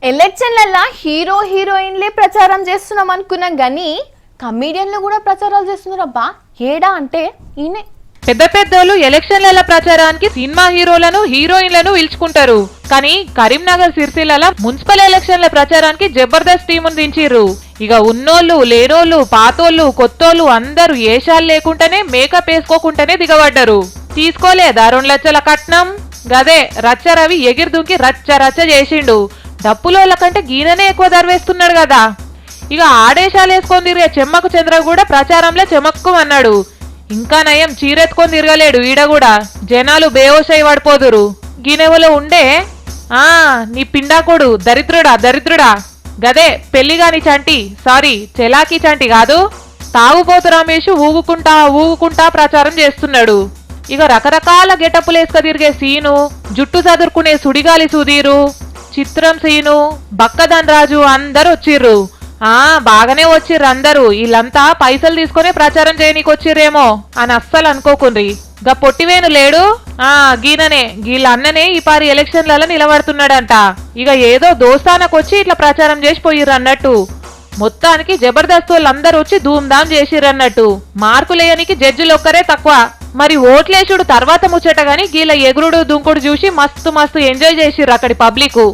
ఎలక్షన్లల్లా hero హీరోయిన్లే ప్రచారం చేస్తున్నాం అనుకున్నాం గానీ కమీడియన్లు కూడా ప్రచారాలు చేస్తున్నారబ్బా. ఏడా అంటే ఈయనే. పెద్ద పెద్దోళ్ళు ఎలక్షన్ల ప్రచారానికి సినిమా హీరోలను హీరోయిన్లను పిలుచుకుంటారు. కానీ కరీంనగర్ సిరిసిల్ల మున్సిపల్ ఎలక్షన్ల ప్రచారానికి జబర్దస్త్ టీమును దించిర్రు. ఇక ఉన్నోళ్ళు లేనోళ్ళు పాతోళ్ళు కొత్తోళ్ళు అందరూ ఏషాలు లేకుండానే మేకప్ వేసుకోకుండానే దిగబడ్డారు. తీసుకోలేదా 2 లక్షల కట్నం? గదే రచ్చ రవి ఎగిరి దుంకి రచ్చ రచ్చ చేసిండు. డప్పులోళ్ళ కంటే గీననే ఎక్కువ ధరవేస్తున్నాడు కదా. ఇక ఆడేశాలు వేసుకొని తిరిగే చెమ్మకు చంద్ర కూడా ప్రచారంలో చెమక్కు అన్నాడు. ఇంకా నయం చీరెత్తుకొని తిరగలేడు. ఈడ కూడా జనాలు బేవోషై పడిపోదురు. గీనెవలో ఉండే నీ పిండాకోడు దరిద్రుడా గదే పెళ్లిగాని చంటి సారీ చెలాకి చంటి కాదు. తాగుబోతు రమేష్ ఊగుకుంటా ప్రచారం చేస్తున్నాడు. ఇక రకరకాల గెటప్పులేసుక తిరిగే సీను, జుట్టు చదురుకునే సుడిగాలి సుధీరు, చిత్రం సీను, బక్కదన్ రాజు అందరు వచ్చిర్రు. బాగానే వచ్చిర్రు అందరూ. వీళ్ళంతా పైసలు తీసుకునే ప్రచారం చేయనీకి వచ్చిర్రేమో అని అస్సలు అనుకోకుండ్రి. గా పొట్టివేను లేడు గీననే వీళ్ళ అన్ననే ఈ పారి ఎలక్షన్లలో నిలబడుతున్నాడంట. ఇక ఏదో దోస్తానకొచ్చి ఇట్లా ప్రచారం చేసి పోయిర్రు అన్నట్టు. మొత్తానికి జబర్దస్త్ వాళ్ళందరూ వచ్చి ధూమ్ధాం చేసిర్రన్నట్టు. మార్కులేయనికి జడ్జిలు ఒక్కరే తక్కువ. మరి ఓట్లేసుడు తర్వాత ముచ్చట గాని గీల ఎగురుడు దుంకుడు చూసి మస్తు ఎంజాయ్ చేసిర్రు అక్కడి పబ్లిక్.